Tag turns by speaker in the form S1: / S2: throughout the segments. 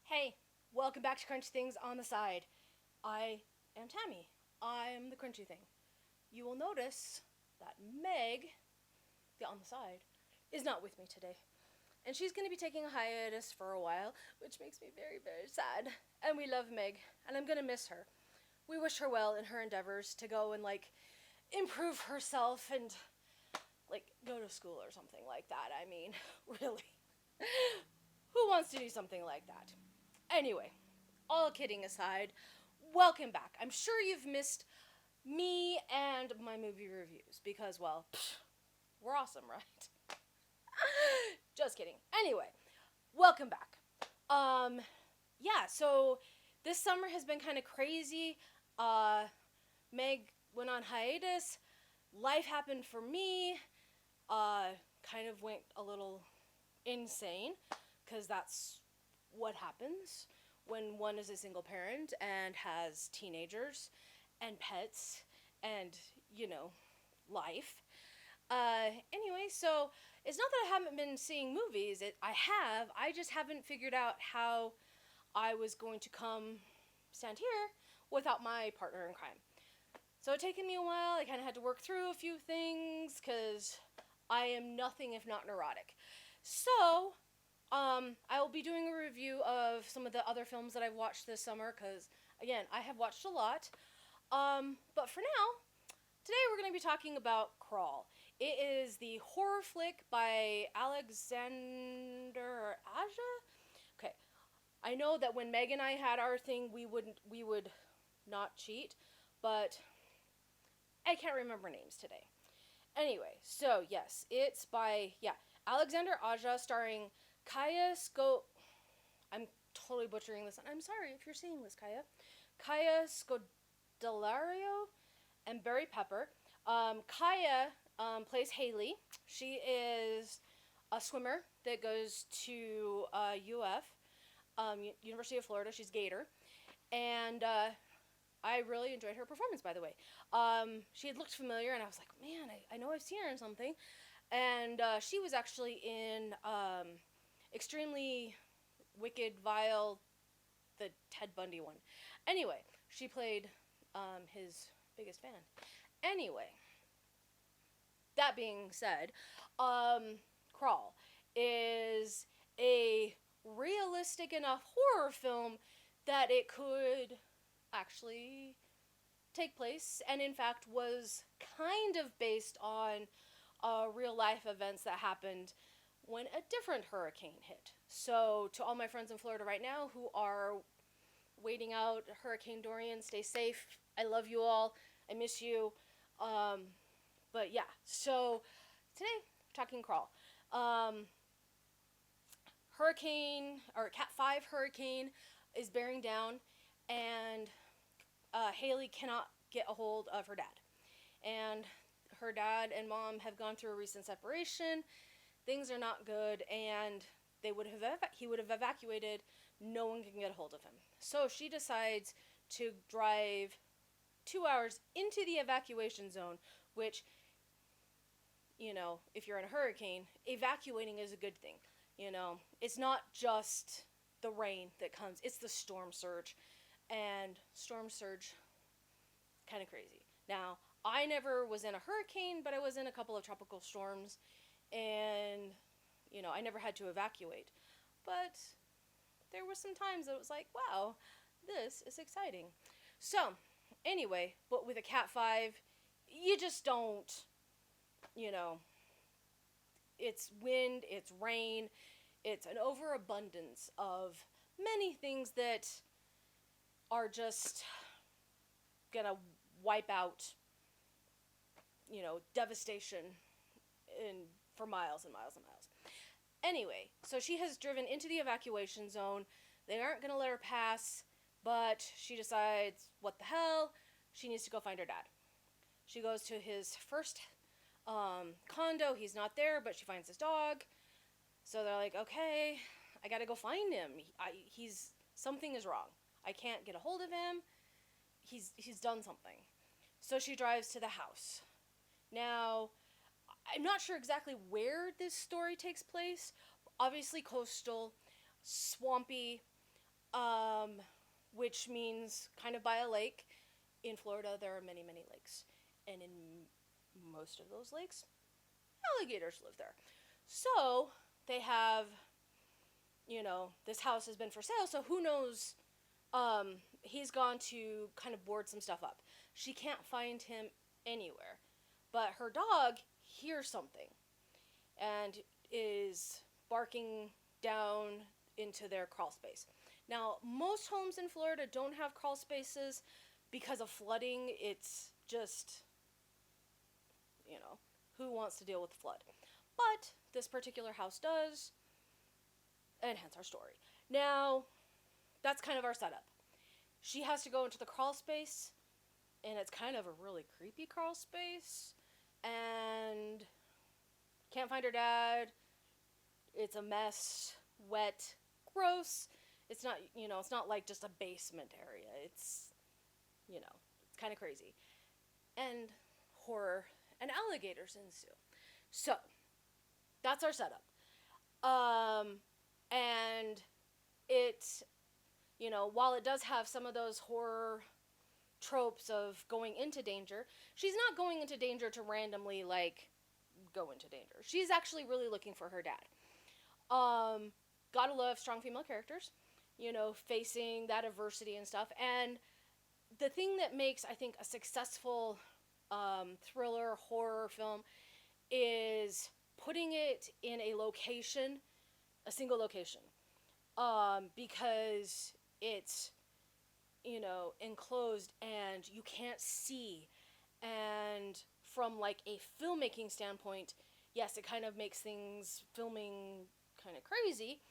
S1: Hey, welcome back to Crunchy Things on the Side. I am Tammy. I'm the Crunchy Thing. You will notice that Meg, the on the side, is not with me today. And she's going to be taking a hiatus for a while, which makes me very, very sad. And we love Meg, and I'm going to miss her. We wish her well in her endeavors to go and, improve herself and, go to school or something like that. I mean, really. Who wants to do something like that? Anyway, all kidding aside, welcome back. I'm sure you've missed me and my movie reviews because, well, we're awesome, right? Just kidding. Anyway, welcome back. Yeah, so this summer has been kind of crazy. Meg went on hiatus. Life happened for me. Kind of went a little insane because that's what happens when one is a single parent and has teenagers and pets and, life. Anyway, so it's not that I haven't been seeing movies. I have. I just haven't figured out how I was going to come stand here without my partner in crime. So it's taken me a while. I kind of had to work through a few things because I am nothing if not neurotic. So, I will be doing a review of some of the other films that I've watched this summer because, again, I have watched a lot. But for now, today we're going to be talking about Crawl. It is the horror flick by Alexander Aja. Okay, I know that when Meg and I had our thing, we would not cheat, but I can't remember names today. Anyway, so yes, it's by Alexander Aja, starring Kaya Sco. I'm totally butchering this. I'm sorry if you're seeing this, Kaya. Kaya Scodelario and Barry Pepper. Kaya plays Haley. She is a swimmer that goes to UF, University of Florida. She's Gator, and I really enjoyed her performance, by the way. She had looked familiar, and I was like, man, I know I've seen her in something. And she was actually in Extremely Wicked, Vile, the Ted Bundy one. Anyway, she played his biggest fan. Anyway, that being said, Crawl is a realistic enough horror film that it could actually take place, and in fact was kind of based on real life events that happened when a different hurricane hit. So to all my friends in Florida right now who are waiting out Hurricane Dorian, stay safe. I love you all. I miss you. But yeah, so today we're talking Crawl. Hurricane, or Cat 5 hurricane is bearing down, and Haley cannot get a hold of her dad. And her dad and mom have gone through a recent separation. Things are not good, and he would have evacuated. No one can get a hold of him. So she decides to drive 2 hours into the evacuation zone, which, if you're in a hurricane, evacuating is a good thing. It's not just the rain that comes, it's the storm surge. And storm surge, kind of crazy. Now, I never was in a hurricane, but I was in a couple of tropical storms, and, I never had to evacuate. But there were some times that it was like, wow, this is exciting. So, anyway, but with a Cat 5, you just don't, it's wind, it's rain, it's an overabundance of many things that are just gonna wipe out, devastation for miles and miles and miles. Anyway, so she has driven into the evacuation zone. They aren't gonna let her pass, but she decides, what the hell? She needs to go find her dad. She goes to his first condo. He's not there, but she finds his dog. So they're like, okay, I gotta go find him. Something is wrong. I can't get a hold of him. He's done something. So she drives to the house. Now, I'm not sure exactly where this story takes place. Obviously coastal, swampy. um, which means kind of by a lake. In Florida, there are many, many lakes. And in most of those lakes, alligators live there. So they have, this house has been for sale, so who knows? He's gone to kind of board some stuff up. She can't find him anywhere. But her dog hears something and is barking down into their crawl space. Now, most homes in Florida don't have crawl spaces because of flooding. It's just, who wants to deal with flood? But this particular house does, and hence our story. Now, that's kind of our setup. She has to go into the crawl space, and it's kind of a really creepy crawl space, and can't find her dad. It's a mess, wet, gross. It's not, it's not like just a basement area. It's, it's kind of crazy. And horror and alligators ensue. So, that's our setup. And it, while it does have some of those horror tropes of going into danger, she's not going into danger to randomly, go into danger. She's actually really looking for her dad. Gotta love strong female characters, facing that adversity and stuff. And the thing that makes, I think, a successful thriller horror film is putting it in a location, a single location, because it's, enclosed and you can't see. And from a filmmaking standpoint, yes, it kind of makes things filming kind of crazy.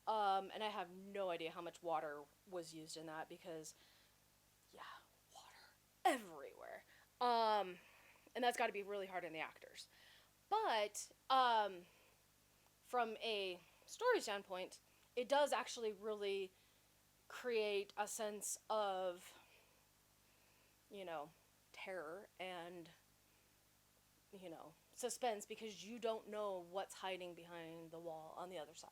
S1: And I have no idea how much water was used in that because, yeah, water everywhere. And that's got to be really hard on the actors. But from a story standpoint, it does actually really create a sense of, terror and, suspense because you don't know what's hiding behind the wall on the other side,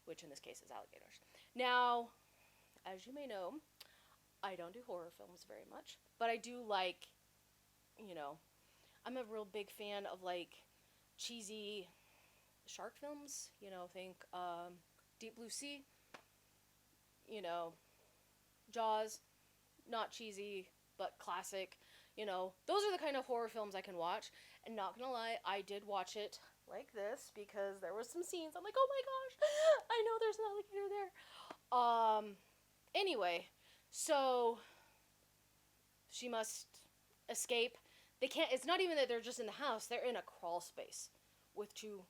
S1: which in this case is alligators. Now, as you may know, I don't do horror films very much, but I do like, I'm a real big fan of cheesy shark films, think Deep Blue Sea, Jaws, not cheesy, but classic. Those are the kind of horror films I can watch. And not gonna lie, I did watch it like this because there was some scenes. I'm like, oh my gosh, I know there's an alligator there. Anyway, so she must escape. They can't. It's not even that they're just in the house. They're in a crawl space with two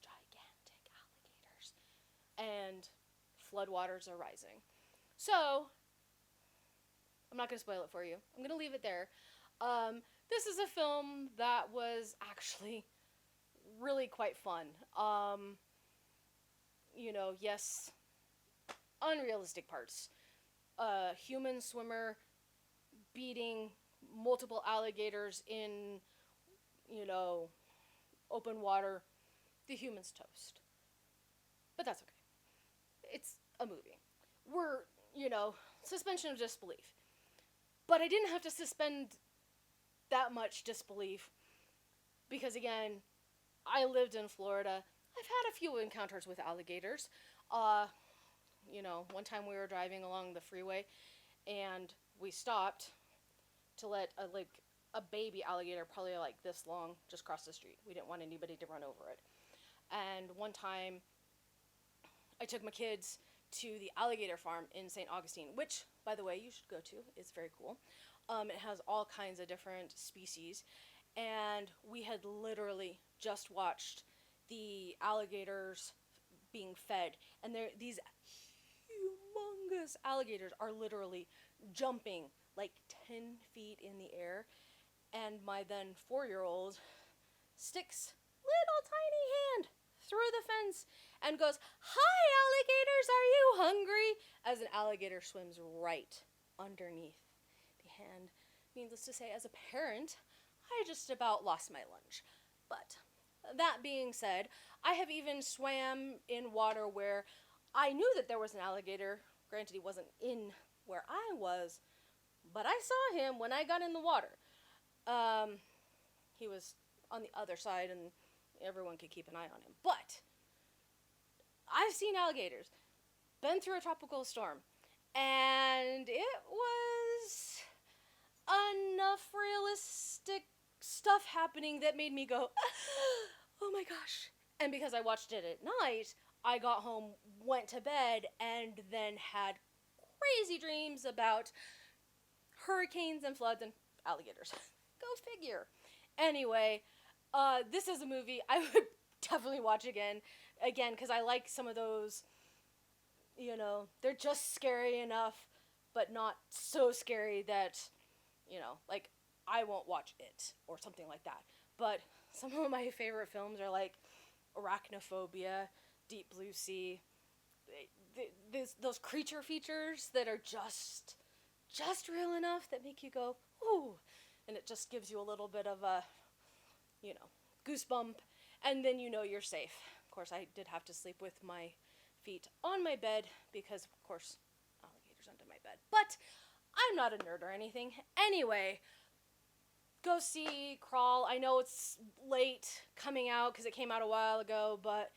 S1: gigantic alligators, and floodwaters are rising. So I'm not going to spoil it for you. I'm going to leave it there. This is a film that was actually really quite fun. Yes, unrealistic parts. Human swimmer beating multiple alligators in, open water. The human's toast. But that's okay. It's a movie. We're, suspension of disbelief. But I didn't have to suspend that much disbelief because, again, I lived in Florida. I've had a few encounters with alligators. One time we were driving along the freeway and we stopped to let a baby alligator, probably this long, just cross the street. We didn't want anybody to run over it. And one time I took my kids to the alligator farm in St. Augustine, which, by the way, you should go to. It's very cool. It has all kinds of different species. And we had literally just watched the alligators being fed. And these humongous alligators are literally jumping 10 feet in the air. And my then 4-year-old sticks little tiny hand through the fence and goes, "Hi, alligators, are you hungry?" As an alligator swims right underneath the hand. Needless to say, as a parent, I just about lost my lunch. But that being said, I have even swam in water where I knew that there was an alligator Granted, he wasn't in where I was, but I saw him when I got in the water. He was on the other side, and everyone could keep an eye on him. But I've seen alligators, been through a tropical storm, and it was enough realistic stuff happening that made me go, oh my gosh. And because I watched it at night, I got home, went to bed, and then had crazy dreams about hurricanes and floods and alligators. Go figure. Anyway, this is a movie I would definitely watch again, because I like some of those, they're just scary enough, but not so scary that, like, I won't watch it, or something like that. But some of my favorite films are, like, Arachnophobia, Deep Blue Sea, those creature features that are just real enough that make you go, ooh, and it just gives you a little bit of a, goosebump, and then you're safe. Of course, I did have to sleep with my feet on my bed because, of course, alligators under my bed. But I'm not a nerd or anything. Anyway, go see Crawl. I know it's late coming out because it came out a while ago, but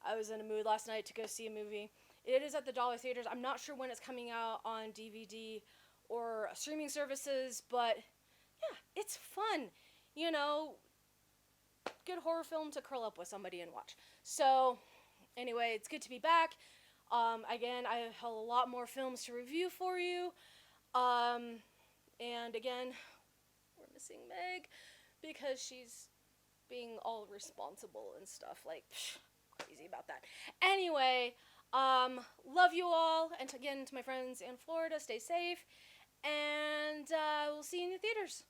S1: I was in a mood last night to go see a movie. It is at the Dollar Theaters. I'm not sure when it's coming out on DVD or streaming services, but yeah, it's fun. Good horror film to curl up with somebody and watch. So, anyway, it's good to be back. Again, I have a lot more films to review for you. And again, we're missing Meg because she's being all responsible and stuff. Like, crazy about that. Anyway, love you all. And again, to my friends in Florida, stay safe. And we'll see you in the theaters.